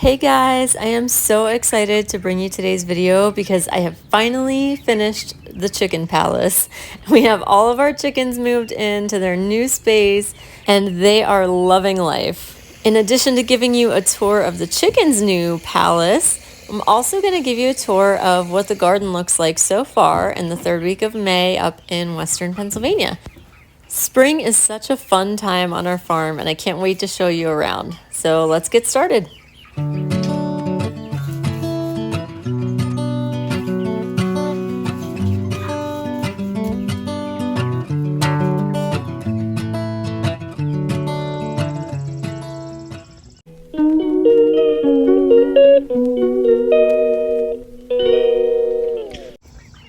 Hey guys, I am so excited to bring you today's video because I have finally finished the chicken palace. We have all of our chickens moved into their new space and they are loving life. In addition to giving you a tour of the chickens' new palace, I'm also going to give you a tour of what the garden looks like so far in the third week of May up in Western Pennsylvania. Spring is such a fun time on our farm and I can't wait to show you around. So let's get started.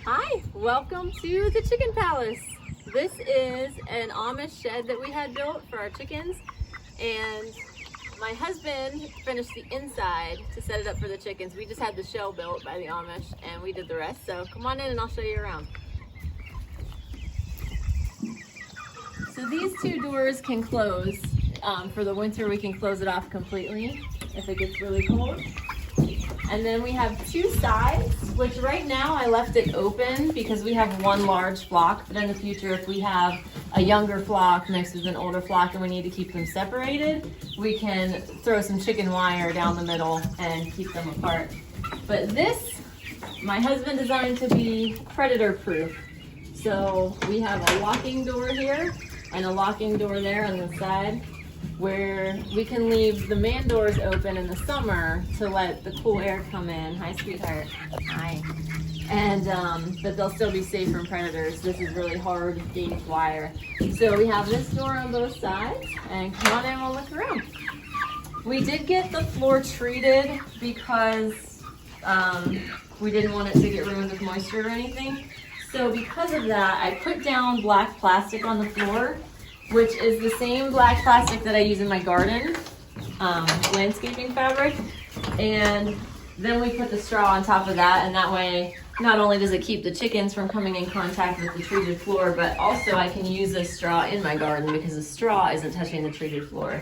Hi, welcome to the chicken palace. This is an Amish shed that we had built for our chickens, and my husband finished the inside to set it up for the chickens. We just had the shell built by the Amish and we did the rest. So come on in and I'll show you around. So these two doors can close. For the winter we can close it off completely if it gets really cold. And then we have two sides, which right now I left it open because we have one large flock, but in the future if we have a younger flock mixed with an older flock and we need to keep them separated, we can throw some chicken wire down the middle and keep them apart. But this, my husband designed to be predator proof. So we have a locking door here and a locking door there on the side, where we can leave the man doors open in the summer to let the cool air come in. Hi, sweetheart. Hi. And but they'll still be safe from predators. This is really hard gauge wire. So we have this door on both sides, and come on in, we'll look around. We did get the floor treated because we didn't want it to get ruined with moisture or anything. So because of that, I put down black plastic on the floor, which is the same black plastic that I use in my garden, landscaping fabric. And then we put the straw on top of that, and that way not only does it keep the chickens from coming in contact with the treated floor, but also I can use this straw in my garden because the straw isn't touching the treated floor.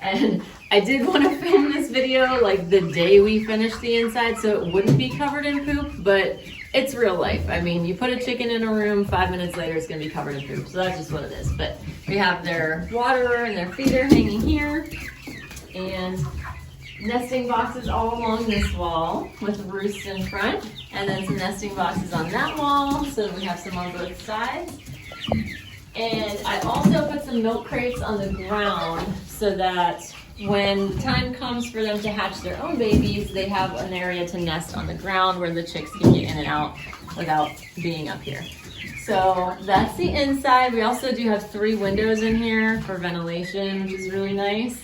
And I did want to film this video like the day we finished the inside so it wouldn't be covered in poop, but it's real life. I mean, you put a chicken in a room, 5 minutes later it's gonna be covered in poop. So that's just what it is. But we have their waterer and their feeder hanging here, and nesting boxes all along this wall with roosts in front, and then some nesting boxes on that wall, so we have some on both sides. And I also put some milk crates on the ground so that when the time comes for them to hatch their own babies, they have an area to nest on the ground where the chicks can get in and out without being up here. So that's the inside. We also do have 3 windows in here for ventilation, which is really nice.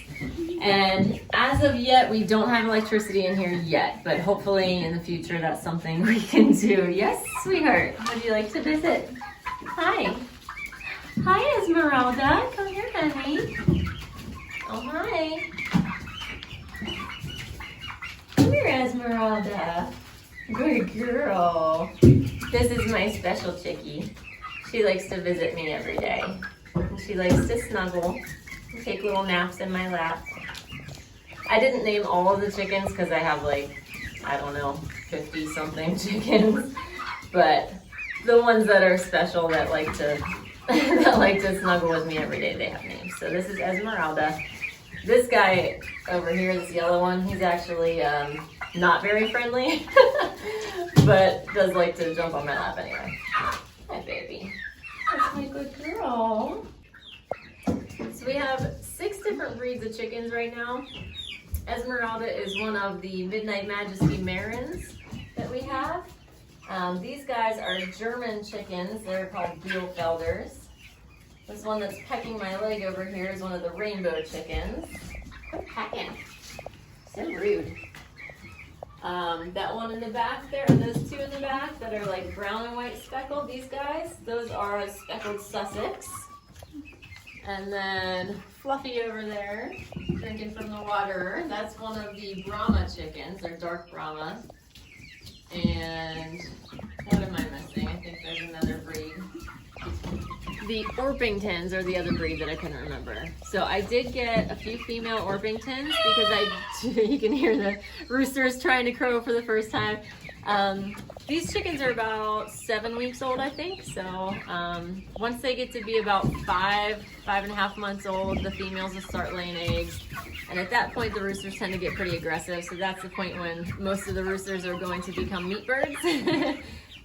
And as of yet, we don't have electricity in here yet, but hopefully in the future that's something we can do. Yes, sweetheart, would you like to visit? Hi. Hi, Esmeralda. Come here, honey. Oh, hi. Come here, Esmeralda. Good girl. This is my special chickie. She likes to visit me every day. And she likes to snuggle and take little naps in my lap. I didn't name all of the chickens because I have like, I don't know, 50 something chickens. But the ones that are special that like to that like to snuggle with me every day, they have names. So this is Esmeralda. This guy over here, this yellow one, he's actually not very friendly, but does like to jump on my lap anyway. Hi, baby. That's my good girl. So we have 6 different breeds of chickens right now. Esmeralda is one of the Midnight Majesty Marins that we have. These guys are German chickens. They're called Bielefelders. This one that's pecking my leg over here is one of the rainbow chickens. Quit pecking. So rude. That one in the back there, and those 2 in the back that are like brown and white speckled, these guys, those are speckled Sussex. And then Fluffy over there, drinking from the water, that's one of the Brahma chickens. They're dark Brahma. And what am I missing? I think there's another breed. the Orpingtons are the other breed that I couldn't remember. So I did get a few female Orpingtons because you can hear the roosters trying to crow for the first time. These chickens are about 7 weeks old, I think. So once they get to be about 5.5 months old, the females will start laying eggs. And at that point, the roosters tend to get pretty aggressive. So that's the point when most of the roosters are going to become meat birds.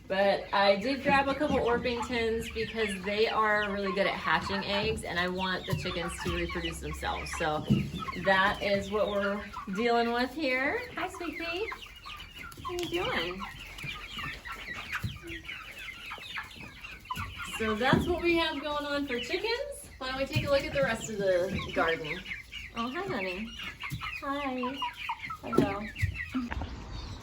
But I did grab a couple Orpingtons because they are really good at hatching eggs and I want the chickens to reproduce themselves. So that is what we're dealing with here. Hi, sweet pea. How are you doing? So that's what we have going on for chickens. Why don't we take a look at the rest of the garden? Oh, hi, honey. Hi. Hello.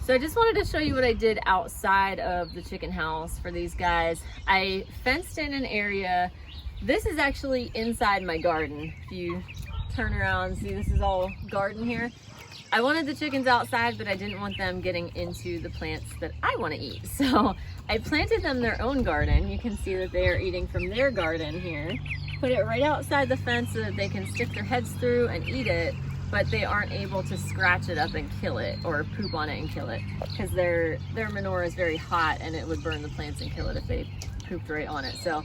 So I just wanted to show you what I did outside of the chicken house for these guys. I fenced in an area. This is actually inside my garden. If you turn around, see this is all garden here. I wanted the chickens outside, but I didn't want them getting into the plants that I want to eat. So I planted them their own garden. You can see that they are eating from their garden here. Put it right outside the fence so that they can stick their heads through and eat it, but they aren't able to scratch it up and kill it or poop on it and kill it because their manure is very hot and it would burn the plants and kill it if they pooped right on it. So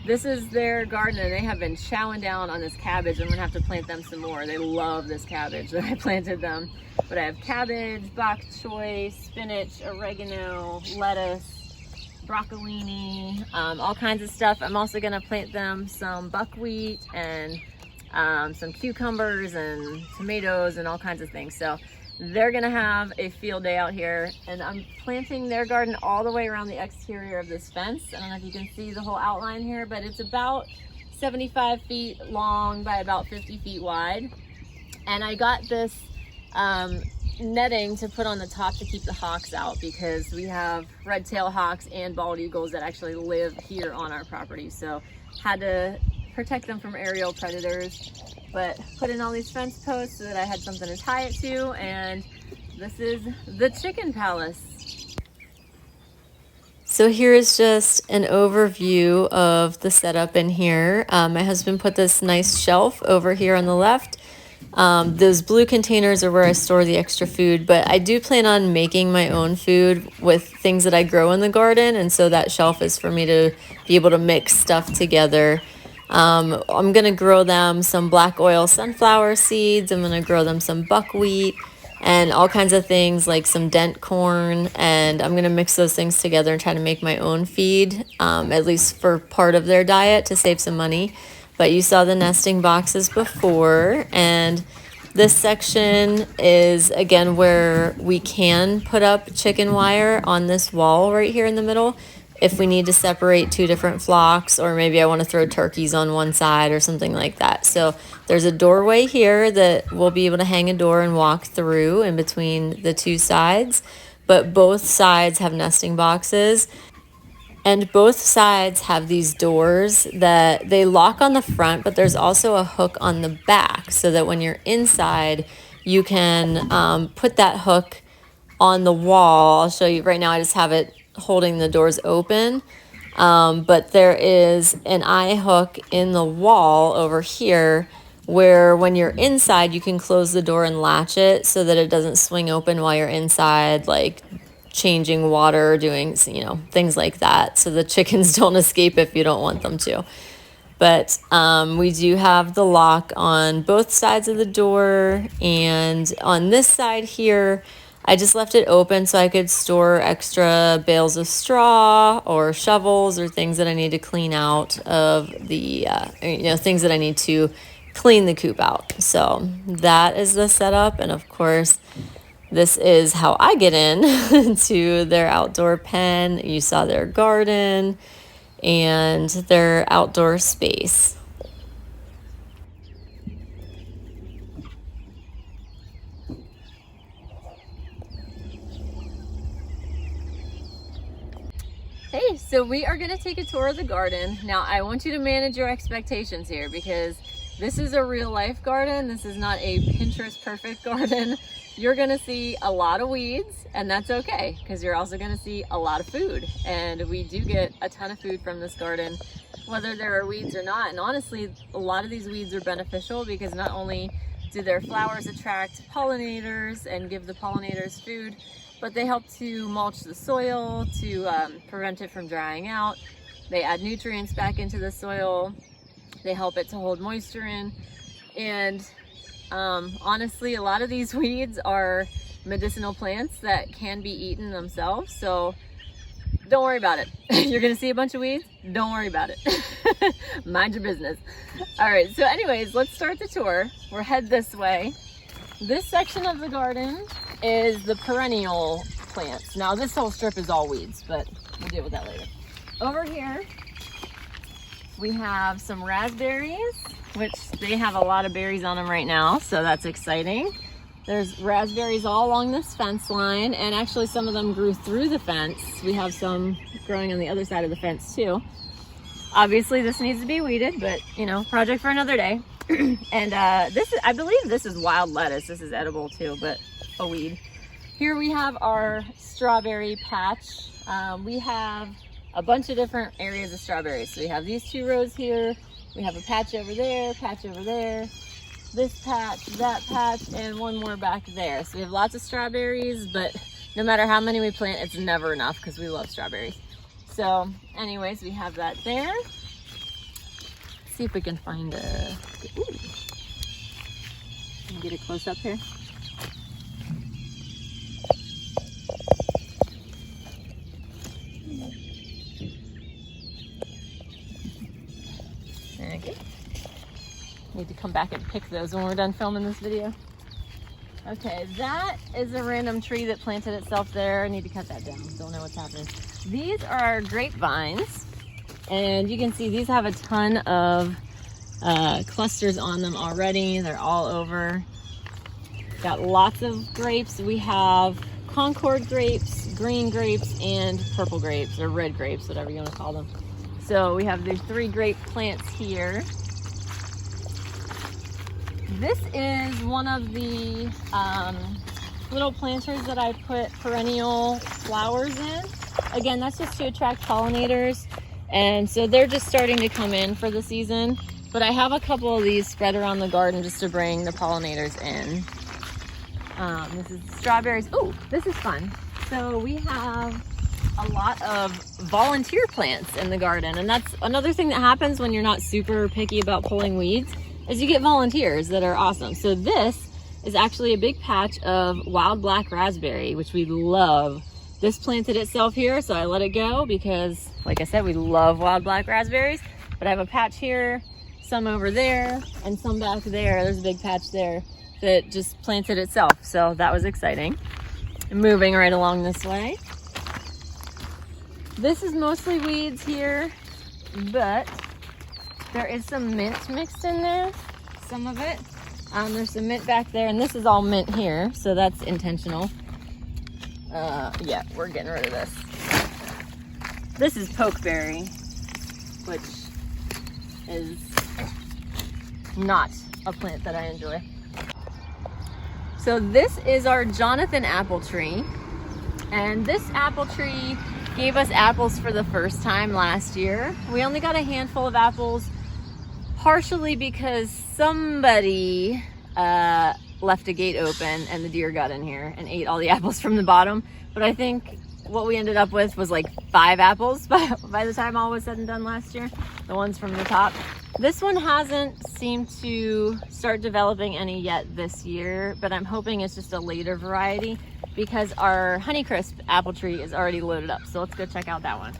this is their garden and they have been chowing down on this cabbage. I'm gonna have to plant them some more. They love this cabbage that I planted them. But I have cabbage, bok choy, spinach, oregano, lettuce, broccolini, all kinds of stuff. I'm also gonna plant them some buckwheat and some cucumbers and tomatoes and all kinds of things. So they're gonna have a field day out here and I'm planting their garden all the way around the exterior of this fence. I don't know if you can see the whole outline here, but it's about 75 feet long by about 50 feet wide. And I got this netting to put on the top to keep the hawks out because we have red-tailed hawks and bald eagles that actually live here on our property. So had to protect them from aerial predators, but put in all these fence posts so that I had something to tie it to, and this is the chicken palace. So here is just an overview of the setup in here. My husband put this nice shelf over here on the left. Those blue containers are where I store the extra food, but I do plan on making my own food with things that I grow in the garden, and so that shelf is for me to be able to mix stuff together. I'm gonna grow them some black oil sunflower seeds. I'm gonna grow them some buckwheat and all kinds of things like some dent corn, and I'm gonna mix those things together and try to make my own feed, at least for part of their diet to save some money. But you saw the nesting boxes before, and this section is again where we can put up chicken wire on this wall right here in the middle if we need to separate two different flocks, or maybe I want to throw turkeys on one side or something like that. So there's a doorway here that we'll be able to hang a door and walk through in between the two sides, but both sides have nesting boxes. And both sides have these doors that they lock on the front, but there's also a hook on the back so that when you're inside, you can put that hook on the wall. I'll show you right now. I just have it holding the doors open. But there is an eye hook in the wall over here where when you're inside, you can close the door and latch it so that it doesn't swing open while you're inside, like changing water, doing, things like that. So the chickens don't escape if you don't want them to. But we do have the lock on both sides of the door. And on this side here, I just left it open so I could store extra bales of straw or shovels or things that I need to clean out of the, things that I need to clean the coop out. So that is the setup. And of course, this is how I get in to their outdoor pen. You saw their garden and their outdoor space. Hey, so we are gonna take a tour of the garden. Now, I want you to manage your expectations here because this is a real life garden. This is not a Pinterest perfect garden. You're gonna see a lot of weeds, and that's okay because you're also gonna see a lot of food. And we do get a ton of food from this garden. whether there are weeds or not. And honestly, a lot of these weeds are beneficial because not only do their flowers attract pollinators and give the pollinators food, but they help to mulch the soil, to prevent it from drying out. They add nutrients back into the soil. They help it to hold moisture in. And honestly, a lot of these weeds are medicinal plants that can be eaten themselves. So don't worry about it. You're gonna see a bunch of weeds. Don't worry about it. Mind your business. All right, so anyways, let's start the tour. We'll head this way. This section of the garden is the perennial plants. Now this whole strip is all weeds, but we'll deal with that later. Over here, we have some raspberries, which they have a lot of berries on them right now, so that's exciting. There's raspberries all along this fence line, and actually some of them grew through the fence. We have some growing on the other side of the fence too. Obviously this needs to be weeded, but you know, project for another day. And this is, I believe this is wild lettuce. This is edible too, but a weed. Here we have our strawberry patch. We have a bunch of different areas of strawberries. So we have these 2 rows here. We have a patch over there, this patch, that patch, and one more back there. So we have lots of strawberries, but no matter how many we plant, it's never enough because we love strawberries. So anyways, we have that there. Let's see if we can find a, ooh. Can you get a close up here? Okay. Need to come back and pick those when we're done filming this video. Okay, that is a random tree that planted itself there. I need to cut that down. Don't know what's happening. These are grapevines, and you can see these have a ton of clusters on them already. They're all over. Got lots of grapes. We have Concord grapes, green grapes, and purple grapes, or red grapes, whatever you want to call them. So we have these 3 grape plants here. This is one of the little planters that I put perennial flowers in. Again, that's just to attract pollinators. And so they're just starting to come in for the season. But I have a couple of these spread around the garden just to bring the pollinators in. This is strawberries. Oh, this is fun. So we have a lot of volunteer plants in the garden. And that's another thing that happens when you're not super picky about pulling weeds, is you get volunteers that are awesome. So this is actually a big patch of wild black raspberry, which we love. This planted itself here, so I let it go because, like I said, we love wild black raspberries. But I have a patch here, some over there, and some back there. There's a big patch there that just planted itself. So that was exciting. And moving right along this way. This is mostly weeds here, but there is some mint mixed in there, some of it. There's some mint back there, and this is all mint here, so that's intentional. Yeah, we're getting rid of this. This is pokeberry, which is not a plant that I enjoy. So this is our Jonathan apple tree, and this apple tree gave us apples for the first time last year. We only got a handful of apples, partially because somebody left a gate open and the deer got in here and ate all the apples from the bottom. But I think what we ended up with was like 5 apples by the time all was said and done last year, the ones from the top. This one hasn't seemed to start developing any yet this year, but I'm hoping it's just a later variety because our Honeycrisp apple tree is already loaded up. So let's go check out that one.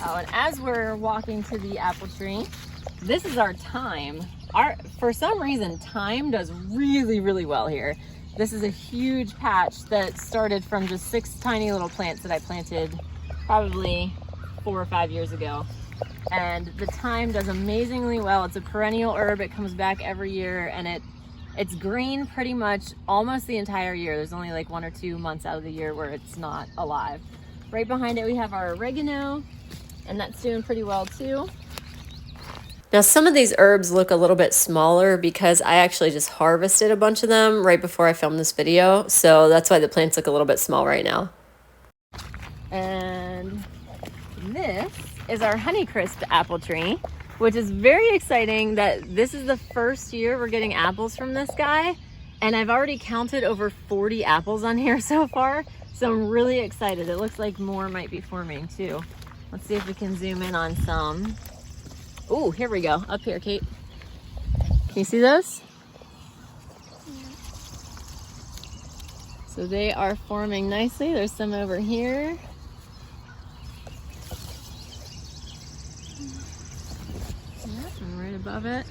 Oh, and as we're walking to the apple tree, this is our thyme. For some reason, thyme does really, really well here. This is a huge patch that started from just 6 tiny little plants that I planted probably 4 or 5 years ago. And the thyme does amazingly well. It's a perennial herb. It comes back every year, and it's green pretty much almost the entire year. There's only like 1 or 2 months out of the year where it's not alive. Right behind it, we have our oregano, and that's doing pretty well too. Now, some of these herbs look a little bit smaller because I actually just harvested a bunch of them right before I filmed this video. So that's why the plants look a little bit small right now. And this is our Honeycrisp apple tree, which is very exciting that this is the first year we're getting apples from this guy. And I've already counted over 40 apples on here so far. So I'm really excited. It looks like more might be forming too. Let's see if we can zoom in on some. Oh, here we go. Up here, Kate. Can you see those? So they are forming nicely. There's some over here. And right above it.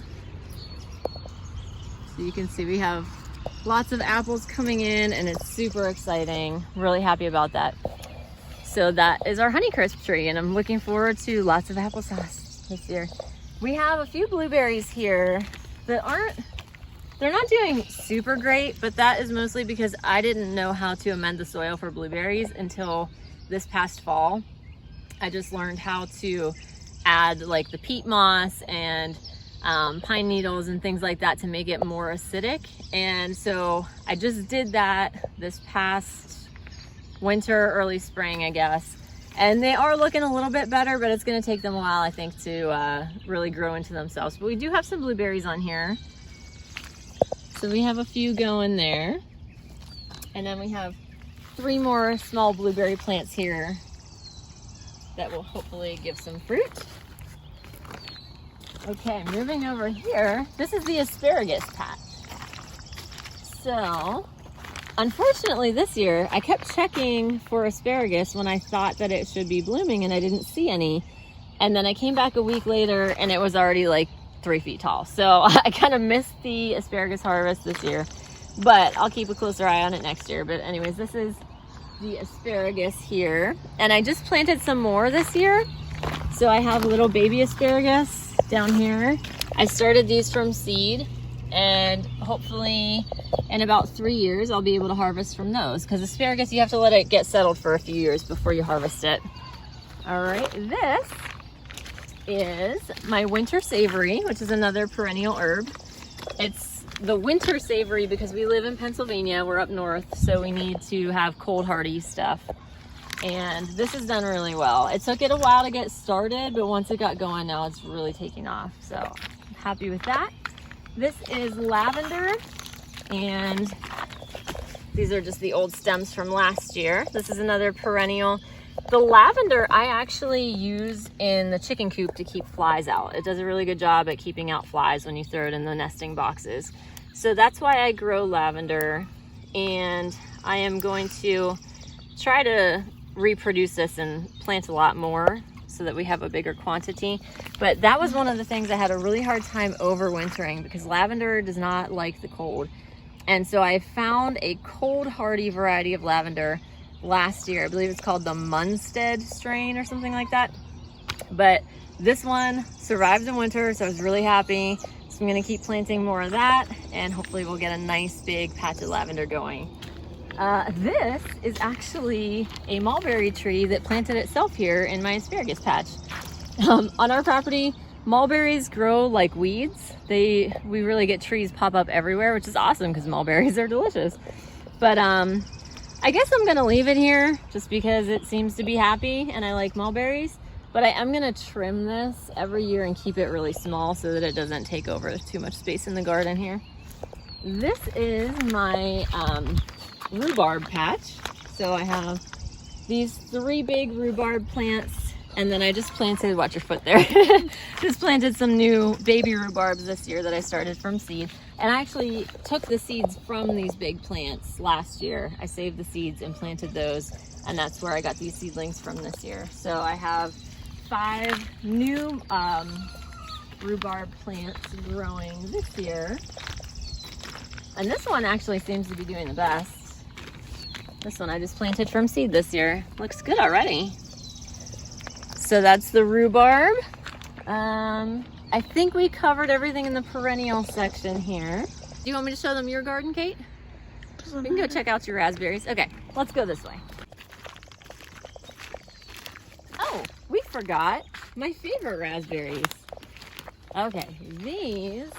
So you can see we have lots of apples coming in and it's super exciting. Really happy about that. So that is our Honeycrisp tree and I'm looking forward to lots of applesauce this year. We have a few blueberries here that they're not doing super great, but that is mostly because I didn't know how to amend the soil for blueberries until this past fall. I just learned how to add like the peat moss and pine needles and things like that to make it more acidic. And so I just did that this past winter, early spring, I guess. And they are looking a little bit better, but it's gonna take them a while, I think, to really grow into themselves. But we do have some blueberries on here. So we have a few going there. And then we have 3 more small blueberry plants here that will hopefully give some fruit. Okay, moving over here, this is the asparagus patch. So, unfortunately this year, I kept checking for asparagus when I thought that it should be blooming and I didn't see any. And then I came back a week later and it was already like 3 feet tall. So I kind of missed the asparagus harvest this year, but I'll keep a closer eye on it next year. But anyways, this is the asparagus here. And I just planted some more this year. So I have little baby asparagus down here. I started these from seed and hopefully in about 3 years, I'll be able to harvest from those because asparagus, you have to let it get settled for a few years before you harvest it. All right, this is my winter savory, which is another perennial herb. It's the winter savory because we live in Pennsylvania, we're up north, so we need to have cold hardy stuff. And this has done really well. It took it a while to get started, but once it got going, now it's really taking off. So I'm happy with that. This is lavender, and these are just the old stems from last year. This is another perennial. The lavender I actually use in the chicken coop to keep flies out. It does a really good job at keeping out flies when you throw it in the nesting boxes. So that's why I grow lavender, and I am going to try to reproduce this and plant a lot more so that we have a bigger quantity. But that was one of the things I had a really hard time overwintering because lavender does not like the cold. And so I found a cold hardy variety of lavender last year. I believe it's called the Munstead strain or something like that. But this one survived the winter, so I was really happy. So I'm gonna keep planting more of that and hopefully we'll get a nice big patch of lavender going. This is actually a mulberry tree that planted itself here in my asparagus patch. On our property, mulberries grow like weeds. We really get trees pop up everywhere, which is awesome because mulberries are delicious. But I guess I'm gonna leave it here just because it seems to be happy and I like mulberries. But I'm gonna trim this every year and keep it really small so that it doesn't take over too much space in the garden here. This is my rhubarb patch. So I have these 3 big rhubarb plants, and then I just planted, watch your foot there, just planted some new baby rhubarbs this year that I started from seed. And I actually took the seeds from these big plants last year. I saved the seeds and planted those, and that's where I got these seedlings from this year. So I have 5 new rhubarb plants growing this year. And this one actually seems to be doing the best. This one I just planted from seed this year. Looks good already. So that's the rhubarb. I think we covered everything in the perennial section here. Do you want me to show them your garden, Kate? We can go check out your raspberries. Okay, let's go this way. Oh, we forgot my favorite raspberries. Okay, these,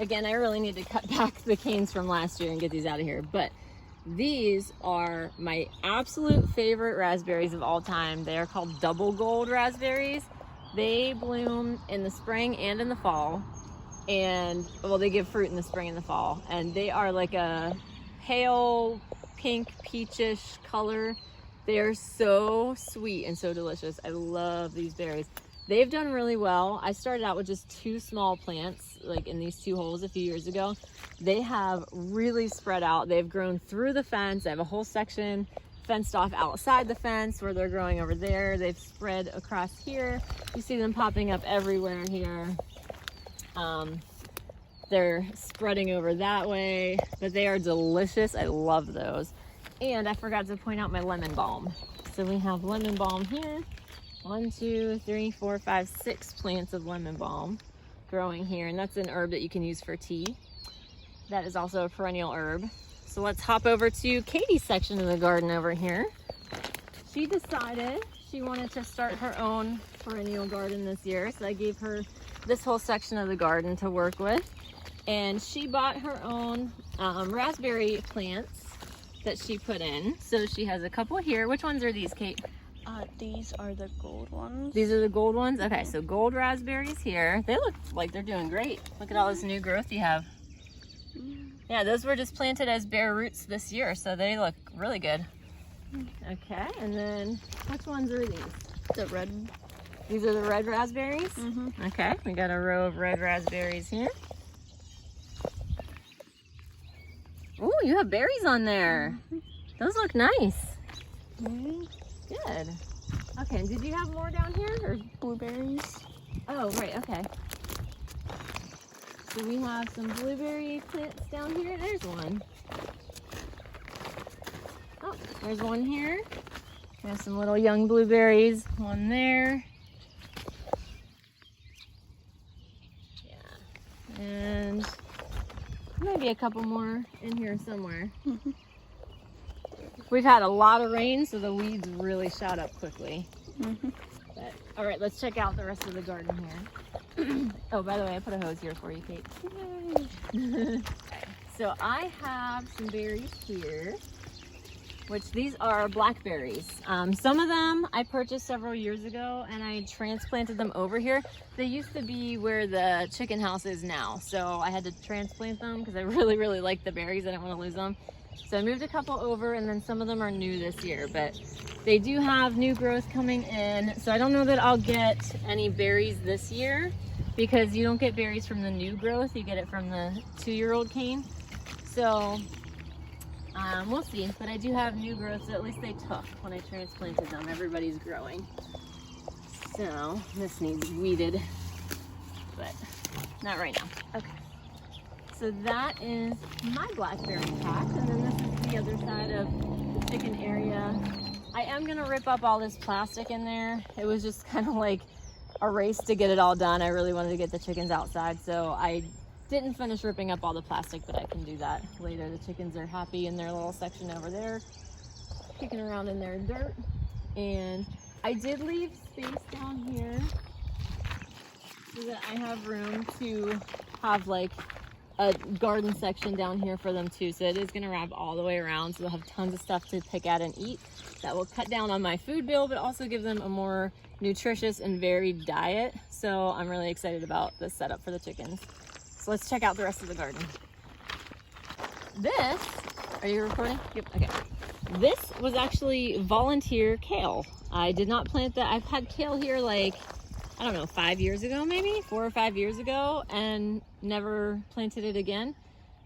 again, I really need to cut back the canes from last year and get these out of here, but These are my absolute favorite raspberries of all time. They are called double gold raspberries. They bloom in the spring and in the fall. And, well, they give fruit in the spring and the fall. And they are like a pale pink peachish color. They are so sweet and so delicious. I love these berries. They've done really well. I started out with just 2 small plants, like in these 2 holes a few years ago. They have really spread out. They've grown through the fence. I have a whole section fenced off outside the fence where they're growing over there. They've spread across here. You see them popping up everywhere here. They're spreading over that way, but they are delicious. I love those. And I forgot to point out my lemon balm. So we have lemon balm here. 1, 2, 3, 4, 5, 6 plants of lemon balm growing here, and that's an herb that you can use for tea. That is also a perennial herb. So let's hop over to Katie's section of the garden over here. She decided she wanted to start her own perennial garden this year, so I gave her this whole section of the garden to work with. And she bought her own raspberry plants that she put in. So she has a couple here. Which ones are these, Kate? These are the gold ones. These are the gold ones? Okay, so gold raspberries here. They look like they're doing great. Look at all this new growth you have. Yeah, those were just planted as bare roots this year, so they look really good. Okay, and then which ones are these? The red. These are the red raspberries? Mm-hmm. Okay, we got a row of red raspberries here. Ooh, you have berries on there. Those look nice. Good. Okay, and did you have more down here? Or? Blueberries. Oh, right, okay. So we have some blueberry plants down here. There's one. Oh, there's one here. We have some little young blueberries. One there. Yeah. And maybe a couple more in here somewhere. We've had a lot of rain, so the weeds really shot up quickly. But, all right, let's check out the rest of the garden here. Oh, by the way, I put a hose here for you, Kate. Yay. So I have some berries here, which these are blackberries. Some of them I purchased several years ago, and I transplanted them over here. They used to be where the chicken house is now, so I had to transplant them because I really, really like the berries. I didn't want to lose them. So I moved a couple over, and then some of them are new this year, but they do have new growth coming in. So I don't know that I'll get any berries this year because you don't get berries from the new growth. You get it from the 2-year-old cane. So we'll see, but I do have new growth, so at least they took when I transplanted them. Everybody's growing. So this needs weeded, but not right now. Okay. So that is my blackberry patch, and then this is the other side of the chicken area. I am gonna rip up all this plastic in there. It was just kind of like a race to get it all done. I really wanted to get the chickens outside, so I didn't finish ripping up all the plastic, but I can do that later. The chickens are happy in their little section over there, kicking around in their dirt. And I did leave space down here so that I have room to have like a garden section down here for them too. So it is going to wrap all the way around, so they'll have tons of stuff to pick at and eat. That will cut down on my food bill, but also give them a more nutritious and varied diet. So I'm really excited about this setup for the chickens. So let's check out the rest of the garden. This, are you recording? Yep. Okay. This was actually volunteer kale. I did not plant that. I've had kale here like, I don't know, 5 years ago, maybe 4 or 5 years ago, and never planted it again.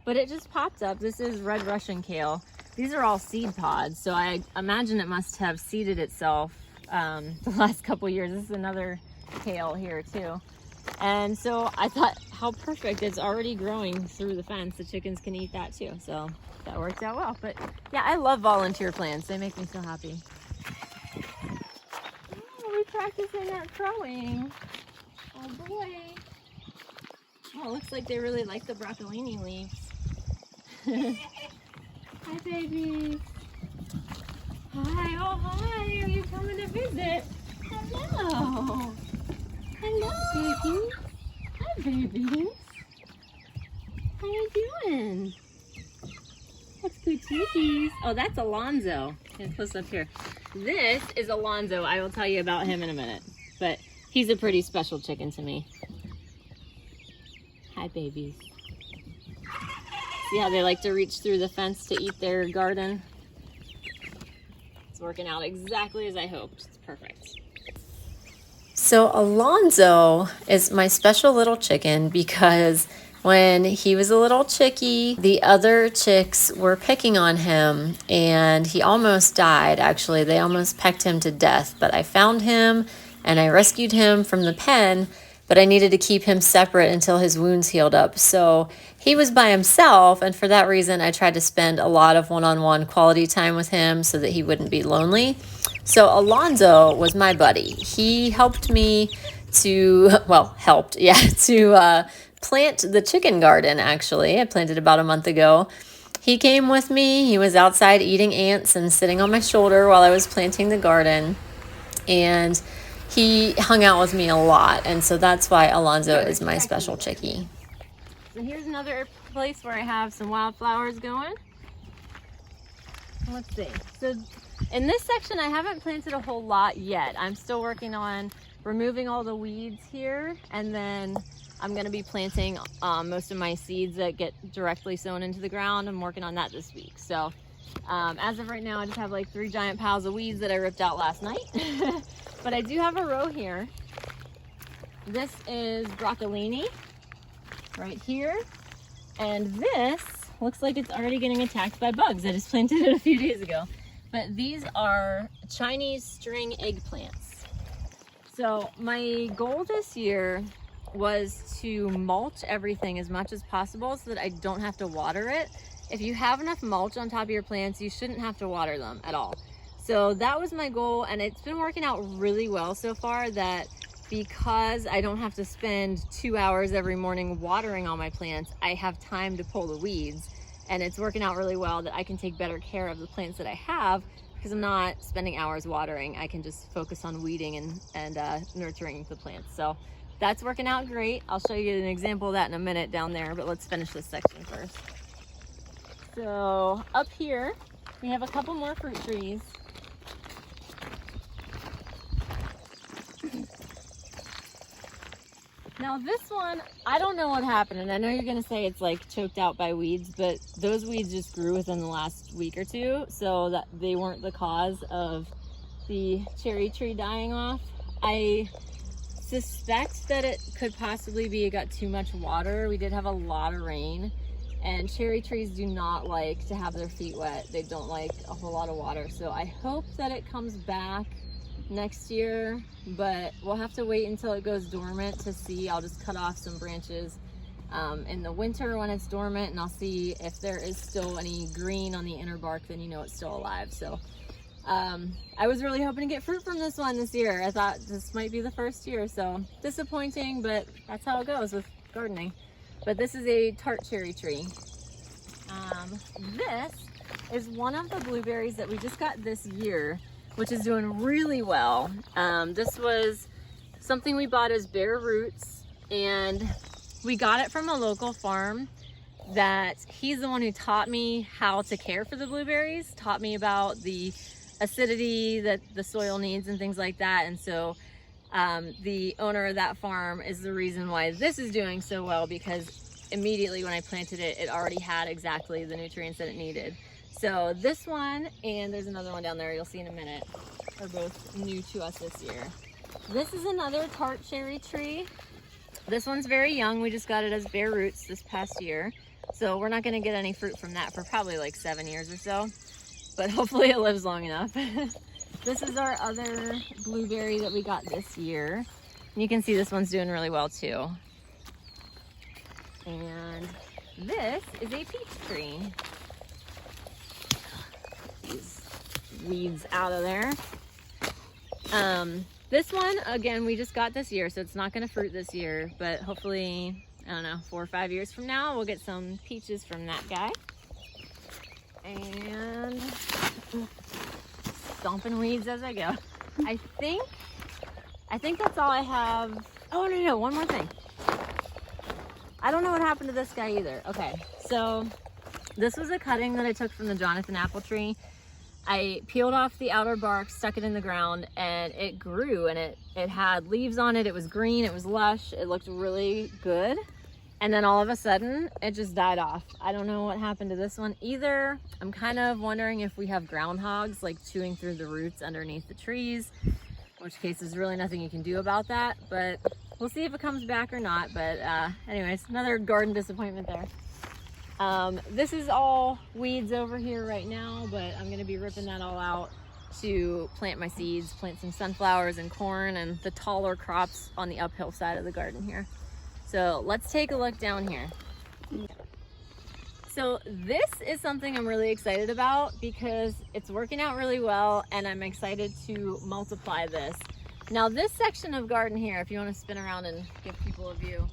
But it just popped up. This is red Russian kale. These are all seed pods, so I imagine it must have seeded itself the last couple years. This is another kale here too. And so I thought, how perfect, it's already growing through the fence. The chickens can eat that too. So that worked out well. But yeah, I love volunteer plants. They make me so happy. Oh, we're practicing our crowing. Oh boy. Oh, it looks like they really like the broccolini leaves. Hi, babies. Hi, oh hi, are you coming to visit? Hello. Hello, babies. Hi, babies. How you doing? That's good Teepees. Oh, that's Alonzo. Get close up here. This is Alonzo. I will tell you about him in a minute. But he's a pretty special chicken to me. Hi, babies. See how they like to reach through the fence to eat their garden? It's working out exactly as I hoped. It's perfect. So Alonzo is my special little chicken because when he was a little chickie, the other chicks were picking on him and he almost died. Actually, they almost pecked him to death, but I found him and I rescued him from the pen, but I needed to keep him separate until his wounds healed up. So he was by himself, and for that reason, I tried to spend a lot of one-on-one quality time with him so that he wouldn't be lonely. So Alonzo was my buddy. He helped me to, plant the chicken garden, actually. I planted about a month ago. He came with me. He was outside eating ants and sitting on my shoulder while I was planting the garden. And he hung out with me a lot. And so that's why Alonzo is my special chickie. So here's another place where I have some wildflowers going. Let's see. So in this section, I haven't planted a whole lot yet. I'm still working on removing all the weeds here, and then I'm going to be planting most of my seeds that get directly sown into the ground. I'm working on that this week. So as of right now, I just have like 3 giant piles of weeds that I ripped out last night. But I do have a row here. This is broccolini right here. And this looks like it's already getting attacked by bugs. I just planted it a few days ago. But these are Chinese string eggplants. So my goal this year was to mulch everything as much as possible so that I don't have to water it. If you have enough mulch on top of your plants, you shouldn't have to water them at all. So that was my goal, and it's been working out really well so far, that because I don't have to spend 2 hours every morning watering all my plants, I have time to pull the weeds, and it's working out really well that I can take better care of the plants that I have because I'm not spending hours watering. I can just focus on weeding and nurturing the plants. So that's working out great. I'll show you an example of that in a minute down there, but let's finish this section first. So up here, we have a couple more fruit trees. Now this one, I don't know what happened, and I know you're gonna say it's like choked out by weeds, but those weeds just grew within the last week or two, so that they weren't the cause of the cherry tree dying off. I suspect that it could possibly be it got too much water. We did have a lot of rain, and cherry trees do not like to have their feet wet. They don't like a whole lot of water, so I hope that it comes back next year, but we'll have to wait until it goes dormant to see. I'll just cut off some branches in the winter when it's dormant, and I'll see if there is still any green on the inner bark, then you know it's still alive. So I was really hoping to get fruit from this one this year. I thought this might be the first year, so disappointing, but that's how it goes with gardening. But this is a tart cherry tree. This is one of the blueberries that we just got this year, which is doing really well. This was something we bought as bare roots, and we got it from a local farm that he's the one who taught me how to care for the blueberries, taught me about the acidity that the soil needs and things like that. And so the owner of that farm is the reason why this is doing so well, because immediately when I planted it, it already had exactly the nutrients that it needed. So this one, and there's another one down there you'll see in a minute, are both new to us this year. This is another tart cherry tree. This one's very young. We just got it as bare roots this past year. So we're not gonna get any fruit from that for probably like 7 years or so, but hopefully it lives long enough. This is our other blueberry that we got this year. And you can see this one's doing really well too. And this is a peach tree. These weeds out of there. This one, again, we just got this year, so it's not gonna fruit this year, but hopefully, I don't know, 4 or 5 years from now, we'll get some peaches from that guy. And stomping weeds as I go. I think that's all I have. Oh, no, one more thing. I don't know what happened to this guy either. Okay, so this was a cutting that I took from the Jonathan apple tree. I peeled off the outer bark, stuck it in the ground, and it grew, and it had leaves on it. It was green, it was lush, it looked really good. And then all of a sudden, it just died off. I don't know what happened to this one either. I'm kind of wondering if we have groundhogs like chewing through the roots underneath the trees, in which case there's really nothing you can do about that, but we'll see if it comes back or not. But anyways, another garden disappointment there. This is all weeds over here right now, but I'm gonna be ripping that all out to plant my seeds, plant some sunflowers and corn and the taller crops on the uphill side of the garden here. So let's take a look down here. So this is something I'm really excited about because it's working out really well, and I'm excited to multiply this. Now this section of garden here, if you want to spin around and give people a view,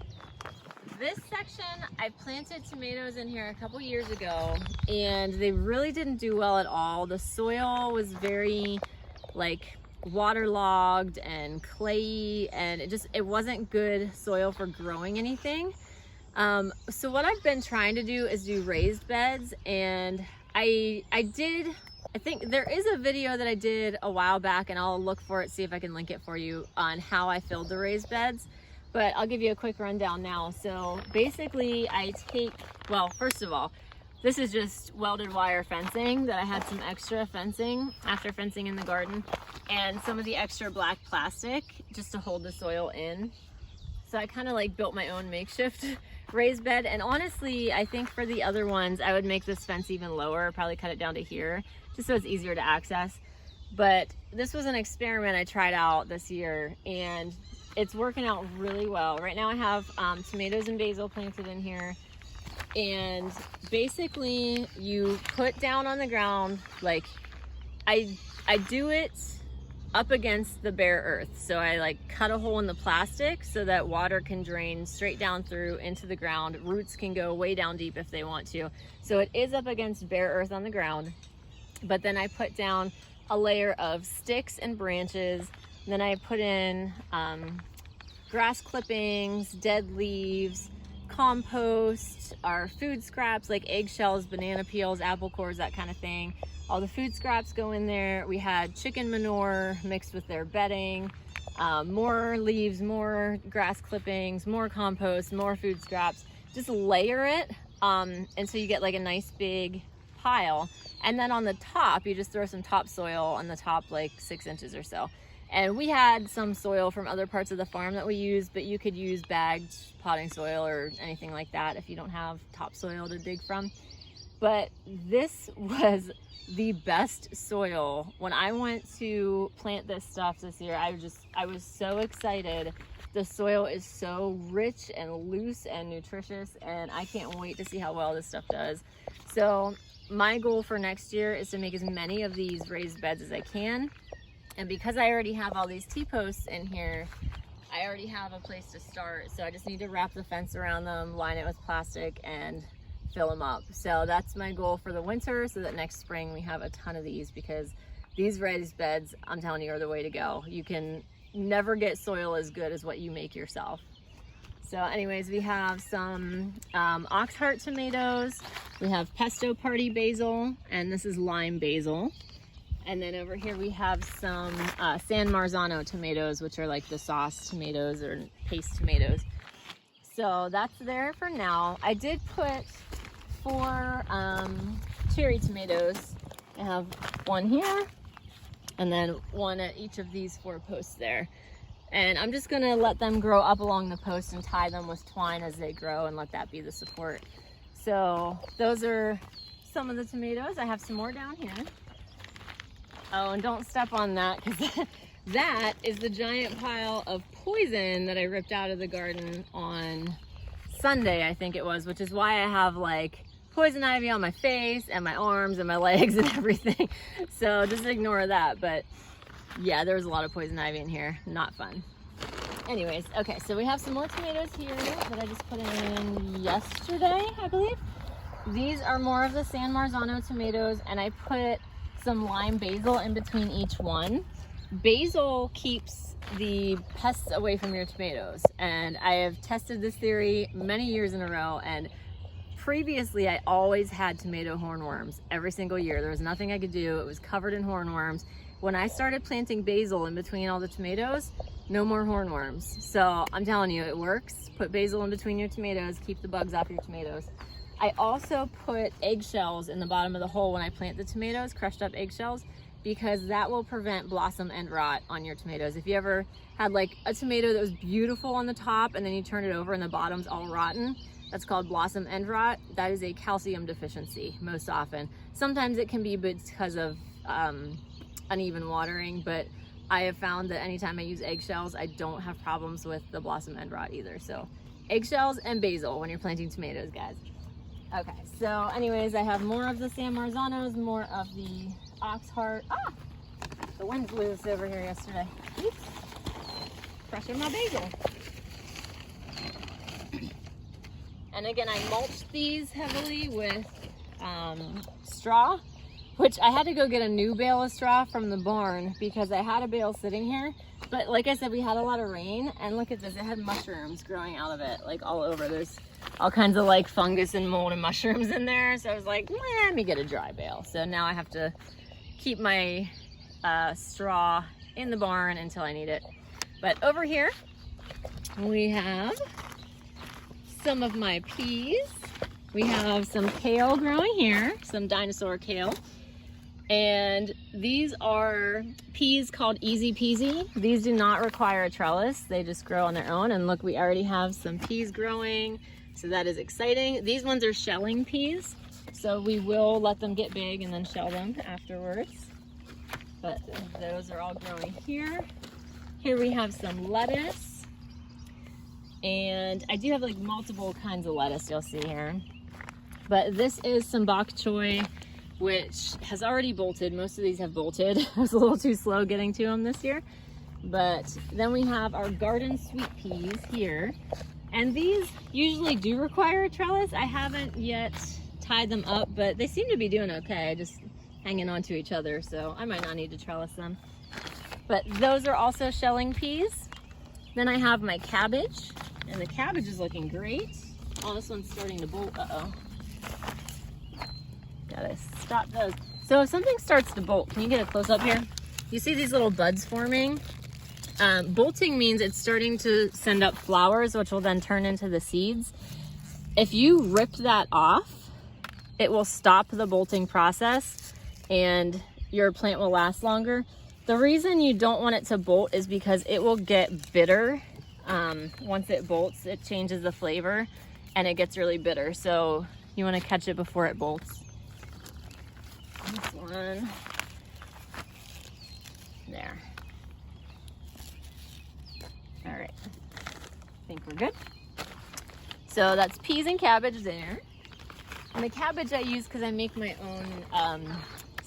this section, I planted tomatoes in here a couple years ago, and they really didn't do well at all. The soil was very like waterlogged and clayey, and it wasn't good soil for growing anything. So what I've been trying to do is do raised beds, and I think there is a video that I did a while back, and I'll look for it, see if I can link it for you, on how I filled the raised beds. But I'll give you a quick rundown now. So basically well, first of all, this is just welded wire fencing that I had some extra fencing after fencing in the garden, and some of the extra black plastic just to hold the soil in. So I kind of like built my own makeshift raised bed. And honestly, I think for the other ones, I would make this fence even lower, probably cut it down to here, just so it's easier to access. But this was an experiment I tried out this year, and it's working out really well. Right now I have tomatoes and basil planted in here, and basically you put down on the ground, like I do it up against the bare earth. So I like cut a hole in the plastic so that water can drain straight down through into the ground. Roots can go way down deep if they want to. So it is up against bare earth on the ground. But then I put down a layer of sticks and branches. Then I put in grass clippings, dead leaves, compost, our food scraps like eggshells, banana peels, apple cores, that kind of thing. All the food scraps go in there. We had chicken manure mixed with their bedding, more leaves, more grass clippings, more compost, more food scraps. Just layer it, and so you get like a nice big pile. And then on the top, you just throw some topsoil on the top, like 6 inches or so. And we had some soil from other parts of the farm that we used, but you could use bagged potting soil or anything like that if you don't have topsoil to dig from. But this was the best soil. When I went to plant this stuff this year, I was so excited. The soil is so rich and loose and nutritious, and I can't wait to see how well this stuff does. So my goal for next year is to make as many of these raised beds as I can. And because I already have all these T-posts in here, I already have a place to start. So I just need to wrap the fence around them, line it with plastic, and fill them up. So that's my goal for the winter, so that next spring we have a ton of these, because these raised beds, I'm telling you, are the way to go. You can never get soil as good as what you make yourself. So anyways, we have some oxheart tomatoes. We have pesto party basil, and this is lime basil. And then over here we have some San Marzano tomatoes, which are like the sauce tomatoes or paste tomatoes. So that's there for now. I did put 4 cherry tomatoes. I have one here, and then one at each of these 4 posts there. And I'm just gonna let them grow up along the post and tie them with twine as they grow and let that be the support. So those are some of the tomatoes. I have some more down here. Oh, and don't step on that, because that is the giant pile of poison that I ripped out of the garden on Sunday, I think it was, which is why I have like poison ivy on my face and my arms and my legs and everything. So just ignore that. But yeah, there was a lot of poison ivy in here. Not fun. Anyways, okay, so we have some more tomatoes here that I just put in yesterday, I believe. These are more of the San Marzano tomatoes, and I put some lime basil in between each one. Basil keeps the pests away from your tomatoes, and I have tested this theory many years in a row and previously I always had tomato hornworms every single year. There was nothing I could do. It was covered in hornworms. When I started planting basil in between all the tomatoes, no more hornworms. So I'm telling you, it works. Put basil in between your tomatoes, keep the bugs off your tomatoes. I also put eggshells in the bottom of the hole when I plant the tomatoes, crushed up eggshells, because that will prevent blossom end rot on your tomatoes. If you ever had like a tomato that was beautiful on the top and then you turn it over and the bottom's all rotten, that's called blossom end rot. That is a calcium deficiency most often. Sometimes it can be because of uneven watering, but I have found that anytime I use eggshells, I don't have problems with the blossom end rot either. So eggshells and basil when you're planting tomatoes, guys. Okay, so anyways, I have more of the San Marzanos, more of the Oxheart. Ah, the wind blew this over here yesterday. Oops, crushing my basil. And again, I mulched these heavily with straw, which I had to go get a new bale of straw from the barn because I had a bale sitting here. But like I said, we had a lot of rain, and look at this, it had mushrooms growing out of it, like all over. There's all kinds of like fungus and mold and mushrooms in there. So I was like, let me get a dry bale. So now I have to keep my straw in the barn until I need it. But over here, we have some of my peas. We have some kale growing here, some dinosaur kale. And these are peas called Easy Peasy. These do not require a trellis. They just grow on their own. And look, we already have some peas growing. So that is exciting. These ones are shelling peas. So we will let them get big and then shell them afterwards. But those are all growing here. Here we have some lettuce. And I do have like multiple kinds of lettuce you'll see here. But this is some bok choy, which has already bolted. Most of these have bolted. I was a little too slow getting to them this year. But then we have our garden sweet peas here. And these usually do require a trellis. I haven't yet tied them up, but they seem to be doing okay, just hanging on to each other. So I might not need to trellis them. But those are also shelling peas. Then I have my cabbage, and the cabbage is looking great. Oh, this one's starting to bolt. Uh-oh. Gotta stop those. So if something starts to bolt, can you get a close up here? You see these little buds forming? Bolting means it's starting to send up flowers, which will then turn into the seeds. If you rip that off, it will stop the bolting process and your plant will last longer. The reason you don't want it to bolt is because it will get bitter. Once it bolts, it changes the flavor and it gets really bitter. So you want to catch it before it bolts. This one. There. All right. I think we're good. So that's peas and cabbage there. And the cabbage I use because I make my own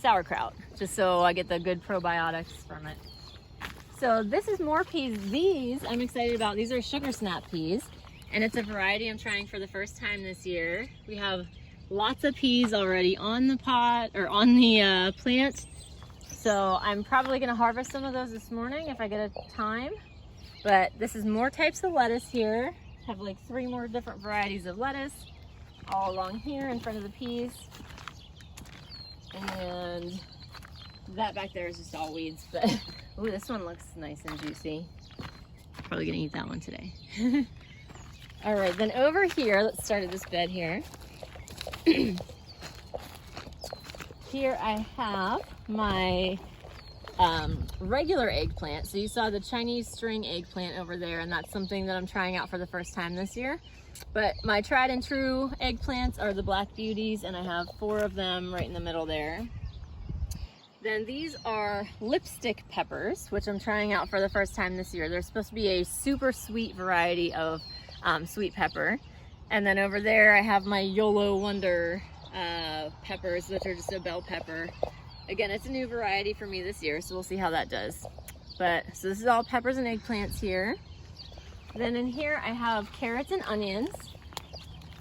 sauerkraut, just so I get the good probiotics from it. So this is more peas. These I'm excited about. These are sugar snap peas, and it's a variety I'm trying for the first time this year. We have lots of peas already on the pot or on the plant. So I'm probably gonna harvest some of those this morning if I get a time. But this is more types of lettuce here. Have like 3 more different varieties of lettuce all along here in front of the peas. And that back there is just all weeds, but ooh, this one looks nice and juicy. Probably gonna eat that one today. All right, then over here, let's start at this bed here. Here I have my regular eggplant. So you saw the Chinese string eggplant over there, and that's something that I'm trying out for the first time this year. But my tried and true eggplants are the Black Beauties, and I have 4 of them right in the middle there. Then these are lipstick peppers, which I'm trying out for the first time this year. They're supposed to be a super sweet variety of sweet pepper. And then over there I have my YOLO Wonder peppers, which are just a bell pepper. Again, it's a new variety for me this year, so we'll see how that does. But so this is all peppers and eggplants here. Then in here I have carrots and onions.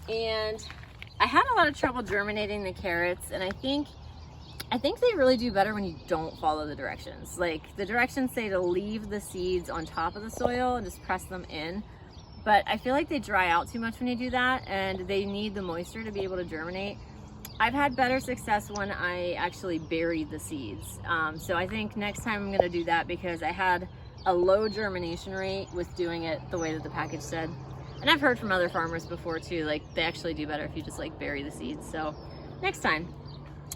And I had a lot of trouble germinating the carrots, and I think they really do better when you don't follow the directions. Like the directions say to leave the seeds on top of the soil and just press them in. but I feel like they dry out too much when you do that, and they need the moisture to be able to germinate. I've had better success when I actually buried the seeds. So I think next time I'm gonna do that, because I had a low germination rate with doing it the way that the package said. And I've heard from other farmers before too, like they actually do better if you just like bury the seeds. So next time.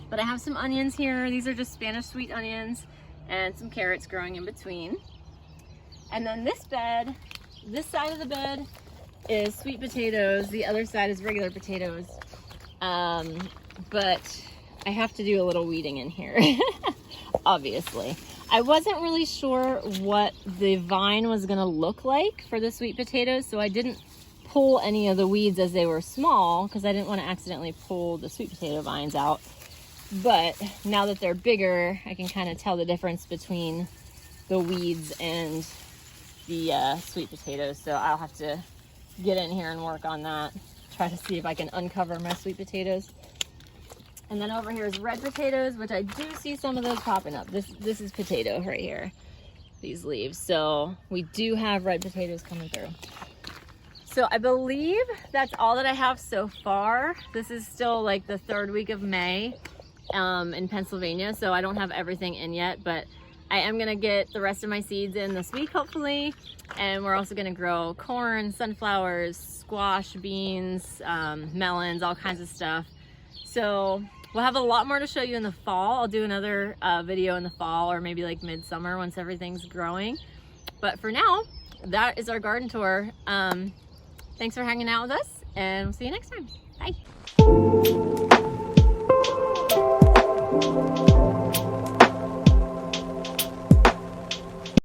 But I have some onions here. These are just Spanish sweet onions and some carrots growing in between. And then this bed, this side of the bed is sweet potatoes. The other side is regular potatoes. But I have to do a little weeding in here, obviously. I wasn't really sure what the vine was gonna look like for the sweet potatoes, so I didn't pull any of the weeds as they were small, because I didn't want to accidentally pull the sweet potato vines out. But now that they're bigger, I can kind of tell the difference between the weeds and the sweet potatoes. So I'll have to get in here and work on that. Try to see if I can uncover my sweet potatoes. And then over here is red potatoes, which I do see some of those popping up. This is potato right here, these leaves. So we do have red potatoes coming through. So I believe that's all that I have so far. This is still like the 3rd week of May in Pennsylvania, so I don't have everything in yet, but I am gonna get the rest of my seeds in this week, hopefully. And we're also gonna grow corn, sunflowers, squash, beans, melons, all kinds of stuff. So we'll have a lot more to show you in the fall. I'll do another video in the fall, or maybe like midsummer once everything's growing. But for now, that is our garden tour. Thanks for hanging out with us, and we'll see you next time. Bye.